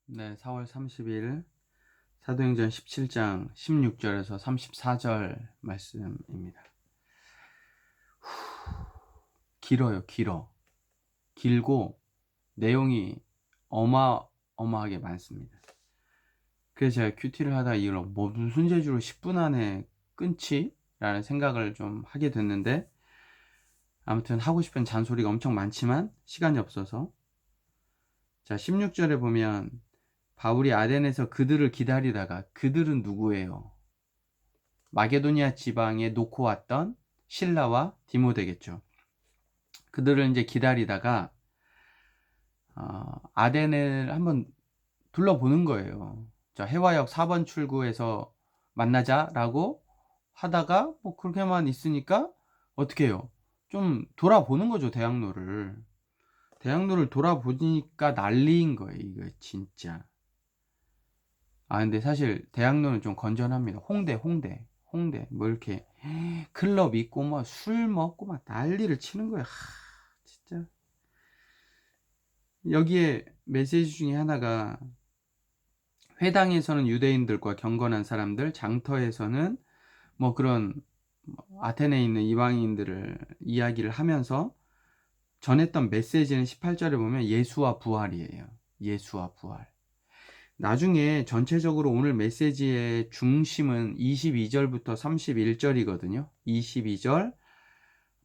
네, 4월 30일 사도행전 17장 16절에서 34절 말씀입니다. 길어요, 길어. 길고 내용이 어마어마하게 많습니다. 그래서 제가 큐티를 하다 이걸 무슨 재주로 10분 안에 끊지? 라는 생각을 좀 하게 됐는데, 아무튼 하고 싶은 잔소리가 엄청 많지만 시간이 없어서. 자, 16절에 보면 바울이 아덴에서 그들을 기다리다가, 그들은 누구예요? 마게도니아 지방에 놓고 왔던 실라와 디모데겠죠. 그들을 이제 기다리다가 아덴을 한번 둘러보는 거예요. 자, 해화역 4번 출구에서 만나자라고 하다가 뭐 그렇게만 있으니까 어떻게 해요? 좀 돌아보는 거죠, 대학로를. 대학로를 돌아보니까 난리인 거예요, 이거 진짜. 근데 사실 대학로는 좀 건전합니다. 홍대 뭐 이렇게 클럽 있고 뭐 술 먹고 막 난리를 치는 거야. 진짜. 여기에 메시지 중에 하나가, 회당에서는 유대인들과 경건한 사람들, 장터에서는 뭐 그런 아테네에 있는 이방인들을 이야기를 하면서 전했던 메시지는 18절에 보면 예수와 부활이에요. 예수와 부활. 나중에 전체적으로 오늘 메시지의 중심은 22절부터 31절이거든요. 22절,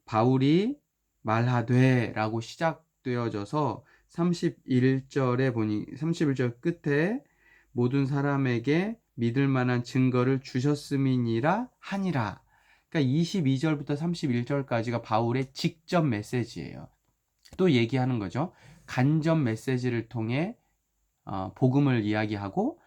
바울이 말하되 라고 시작되어져서 31절 끝에 모든 사람에게 믿을 만한 증거를 주셨음이니라 하니라. 그러니까 22절부터 31절까지가 바울의 직접 메시지예요. 또 얘기하는 거죠. 간접 메시지를 통해 복음을 이야기하고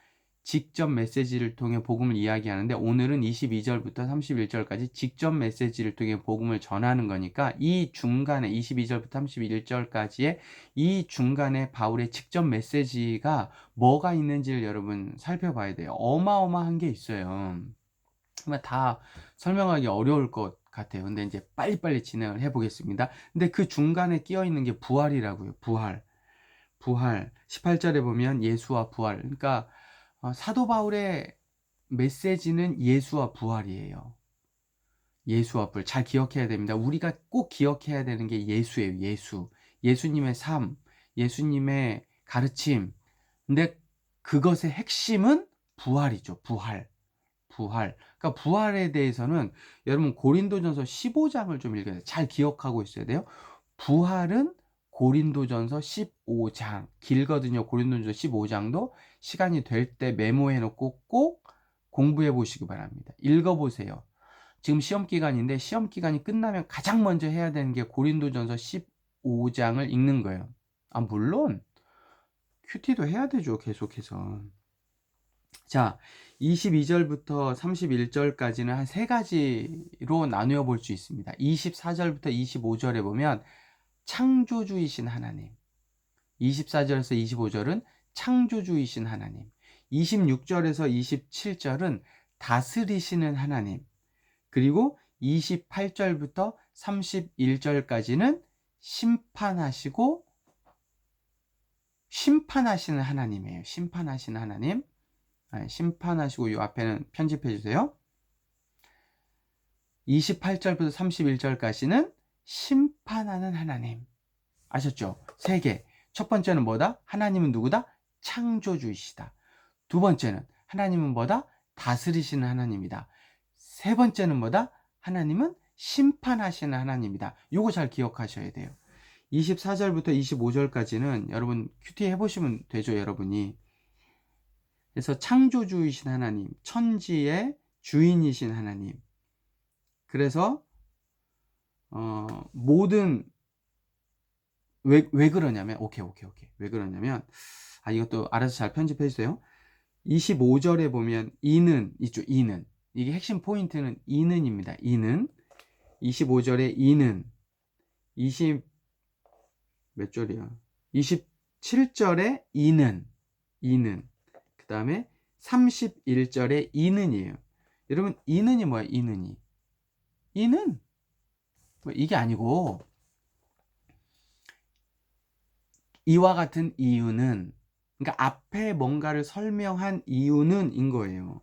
직접 메시지를 통해 복음을 이야기하는데, 오늘은 22절부터 31절까지 직접 메시지를 통해 복음을 전하는 거니까, 이 중간에 22절부터 31절까지의 이 중간에 바울의 직접 메시지가 뭐가 있는지를 여러분 살펴봐야 돼요. 어마어마한 게 있어요. 정말 다 설명하기 어려울 것 같아요. 근데 이제 빨리빨리 진행을 해보겠습니다. 근데 그 중간에 끼어 있는 게 부활이라고요. 부활. 18절에 보면 예수와 부활. 그러니까 사도 바울의 메시지는 예수와 부활이에요. 예수와 부활. 잘 기억해야 됩니다. 우리가 꼭 기억해야 되는 게 예수예요. 예수. 예수님의 삶, 예수님의 가르침. 근데 그것의 핵심은 부활이죠. 부활. 그러니까 부활에 대해서는 여러분 고린도전서 15장을 좀 읽어야 돼요. 잘 기억하고 있어야 돼요. 부활은 고린도전서 15장 길거든요. 고린도전서 15장도 시간이 될 때 메모해 놓고 꼭 공부해 보시기 바랍니다. 읽어 보세요. 지금 시험 기간인데 시험 기간이 끝나면 가장 먼저 해야 되는 게 고린도전서 15장을 읽는 거예요. 물론 큐티도 해야 되죠. 계속해서. 자, 22절부터 31절까지는 한 세 가지로 나누어 볼 수 있습니다. 24절부터 25절에 보면 창조주이신 하나님, 24절에서 25절은 창조주이신 하나님, 26절에서 27절은 다스리시는 하나님, 그리고 28절부터 31절까지는 심판하시는 하나님이에요. 심판하시는 하나님. 심판하시고, 이 앞에는 편집해 주세요. 28절부터 31절까지는 심판하는 하나님. 아셨죠? 세 개. 첫 번째는 뭐다? 하나님은 누구다? 창조주이시다. 두 번째는 하나님은 뭐다? 다스리시는 하나님이다. 세 번째는 뭐다? 하나님은 심판하시는 하나님이다. 요거 잘 기억하셔야 돼요. 24절부터 25절까지는 여러분 큐티 해보시면 되죠, 여러분이. 그래서 창조주이신 하나님, 천지의 주인이신 하나님. 그래서 모든 왜 그러냐면, 오케이. 왜 그러냐면, 이것도 알아서 잘 편집해 주세요. 25절에 보면 이는 있죠. 이는. 이게 핵심 포인트는 이는입니다. 이는. 25절에 이는. 20 몇 절이야? 27절에 이는. 그 다음에 31절에 이는이에요. 여러분, 이는이 뭐야? 이는 뭐 이게 아니고, 이와 같은 이유는 그러니까 앞에 뭔가를 설명한 이유는 인 거예요.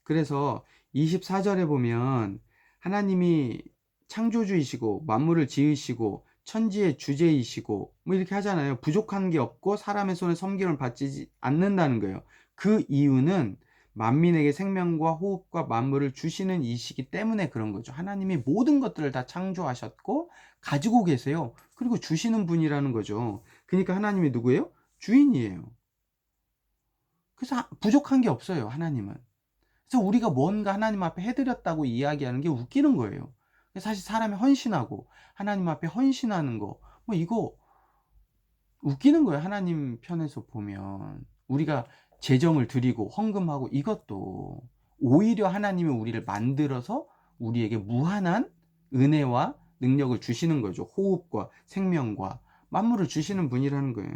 그래서 24절에 보면 하나님이 창조주이시고 만물을 지으시고 천지의 주제이시고 뭐 이렇게 하잖아요. 부족한 게 없고 사람의 손에 섬김을 받지 않는다는 거예요. 그 이유는 만민에게 생명과 호흡과 만물을 주시는 이시기 때문에 그런 거죠. 하나님이 모든 것들을 다 창조하셨고 가지고 계세요. 그리고 주시는 분이라는 거죠. 그러니까 하나님이 누구예요? 주인이에요. 그래서 부족한 게 없어요, 하나님은. 그래서 우리가 뭔가 하나님 앞에 해드렸다고 이야기하는 게 웃기는 거예요. 사실 사람이 헌신하고 하나님 앞에 헌신하는 거, 뭐 이거 웃기는 거예요. 하나님 편에서 보면 우리가 재정을 드리고 헌금하고 이것도 오히려 하나님이 우리를 만들어서 우리에게 무한한 은혜와 능력을 주시는 거죠. 호흡과 생명과 만물을 주시는 분이라는 거예요.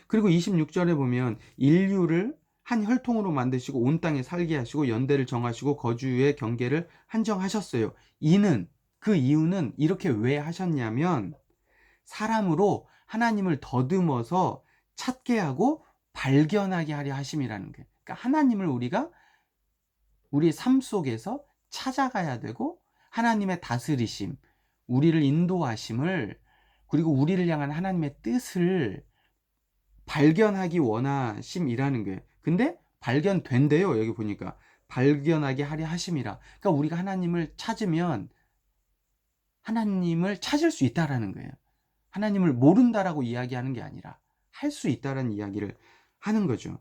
그리고 26절에 보면 인류를 한 혈통으로 만드시고 온 땅에 살게 하시고 연대를 정하시고 거주의 경계를 한정하셨어요. 그 이유는 이렇게 왜 하셨냐면 사람으로 하나님을 더듬어서 찾게 하고 발견하게 하려 하심이라는 거예요. 그러니까 하나님을 우리가 우리의 삶 속에서 찾아가야 되고 하나님의 다스리심, 우리를 인도하심을 그리고 우리를 향한 하나님의 뜻을 발견하기 원하심이라는 거예요. 근데 발견된대요. 여기 보니까 발견하게 하려 하심이라. 그러니까 우리가 하나님을 찾으면 하나님을 찾을 수 있다라는 거예요. 하나님을 모른다라고 이야기하는 게 아니라 할 수 있다라는 이야기를 하는 거죠.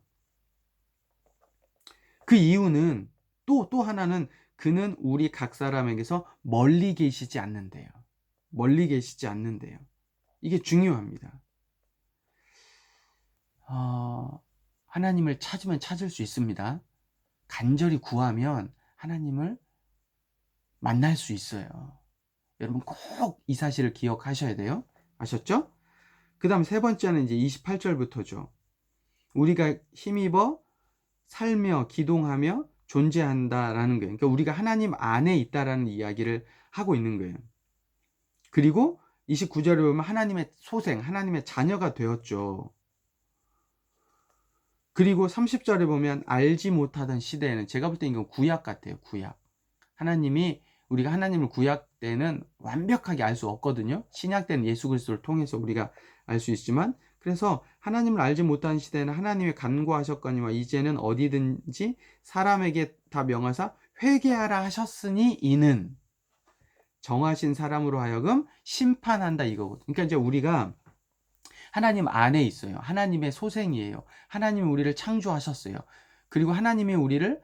그 이유는 또 하나는 그는 우리 각 사람에게서 멀리 계시지 않는데요. 멀리 계시지 않는데요. 이게 중요합니다. 하나님을 찾으면 찾을 수 있습니다. 간절히 구하면 하나님을 만날 수 있어요. 여러분 꼭 이 사실을 기억하셔야 돼요. 아셨죠? 그 다음 세 번째는 이제 28절부터죠. 우리가 힘입어 살며 기동하며 존재한다라는 거예요. 그러니까 우리가 하나님 안에 있다라는 이야기를 하고 있는 거예요. 그리고 29절에 보면 하나님의 소생, 하나님의 자녀가 되었죠. 그리고 30절에 보면 알지 못하던 시대에는 제가 볼 때 이건 구약 같아요. 구약. 하나님이 우리가 하나님을 구약 때는 완벽하게 알 수 없거든요. 신약 때는 예수 그리스도를 통해서 우리가 알 수 있지만 그래서 하나님을 알지 못하는 시대에는 하나님이 간구하셨거니와 이제는 어디든지 사람에게 다 명하사 회개하라 하셨으니 이는 정하신 사람으로 하여금 심판한다 이거거든요. 그러니까 이제 우리가 하나님 안에 있어요. 하나님의 소생이에요. 하나님이 우리를 창조하셨어요. 그리고 하나님이 우리를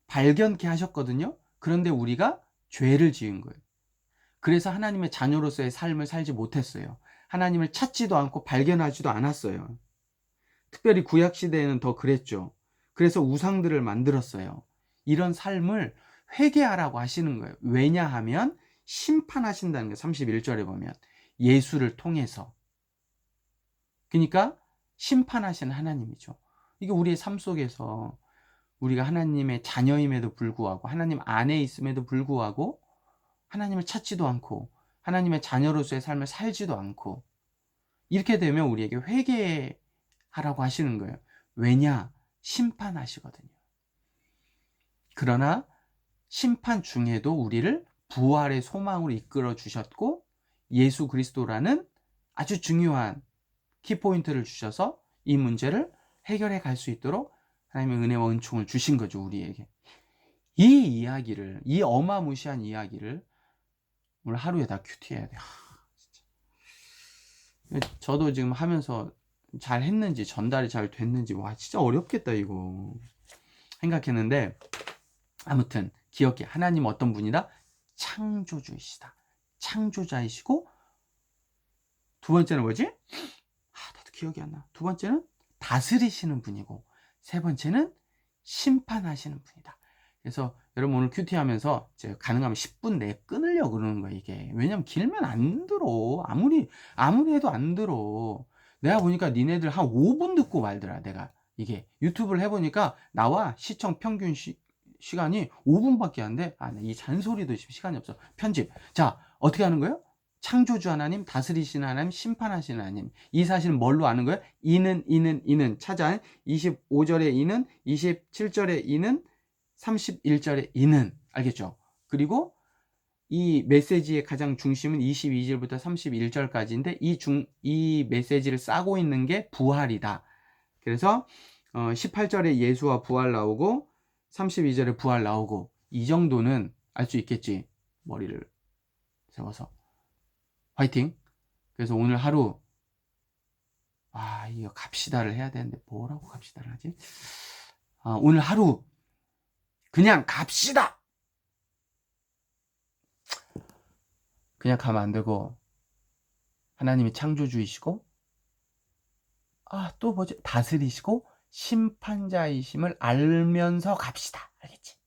발견케 하셨거든요. 그런데 우리가 죄를 지은 거예요. 그래서 하나님의 자녀로서의 삶을 살지 못했어요. 하나님을 찾지도 않고 발견하지도 않았어요. 특별히 구약시대에는 더 그랬죠. 그래서 우상들을 만들었어요. 이런 삶을 회개하라고 하시는 거예요. 왜냐하면 심판하신다는 거예요. 31절에 보면 예수를 통해서. 그러니까 심판하시는 하나님이죠. 이게 우리의 삶 속에서 우리가 하나님의 자녀임에도 불구하고 하나님 안에 있음에도 불구하고 하나님을 찾지도 않고 하나님의 자녀로서의 삶을 살지도 않고 이렇게 되면 우리에게 회개하라고 하시는 거예요. 왜냐? 심판하시거든요. 그러나 심판 중에도 우리를 부활의 소망으로 이끌어 주셨고 예수 그리스도라는 아주 중요한 키포인트를 주셔서 이 문제를 해결해 갈 수 있도록 하나님의 은혜와 은총을 주신 거죠. 우리에게. 이 이야기를, 이 어마무시한 이야기를 오늘 하루에 다 큐티해야 돼요. 진짜. 저도 지금 하면서 잘 했는지 전달이 잘 됐는지 와 진짜 어렵겠다 이거 생각했는데 아무튼 기억해. 하나님 어떤 분이다? 창조주이시다. 창조자이시고 두 번째는 뭐지? 나도 기억이 안 나. 두 번째는 다스리시는 분이고 세 번째는 심판하시는 분이다. 그래서 여러분 오늘 큐티 하면서 제가 가능하면 10분 내에 끊으려고 그러는 거야 이게. 왜냐면 길면 안 들어. 아무리 해도 안 들어. 내가 보니까 니네들 한 5분 듣고 말더라. 내가 이게 유튜브를 해보니까 나와 시청 평균 시간이 5분밖에 안 돼. 이 잔소리도 시간이 없어. 편집. 자 어떻게 하는 거예요? 창조주 하나님, 다스리시는 하나님, 심판하시는 하나님. 이 사실은 뭘로 아는 거예요? 이는 찾아. 25절의 이는, 27절의 이는, 31절의 이는. 알겠죠? 그리고 이 메시지의 가장 중심은 22절부터 31절까지인데 이 메시지를 싸고 있는 게 부활이다. 그래서 18절에 예수와 부활 나오고 32절에 부활 나오고 이 정도는 알 수 있겠지. 머리를 세워서. 화이팅! 그래서 오늘 하루 이거 갑시다를 해야 되는데 뭐라고 갑시다를 하지? 오늘 하루 그냥 갑시다! 그냥 가면 안 되고 하나님이 창조주이시고 또 뭐지? 다스리시고 심판자이심을 알면서 갑시다. 알겠지?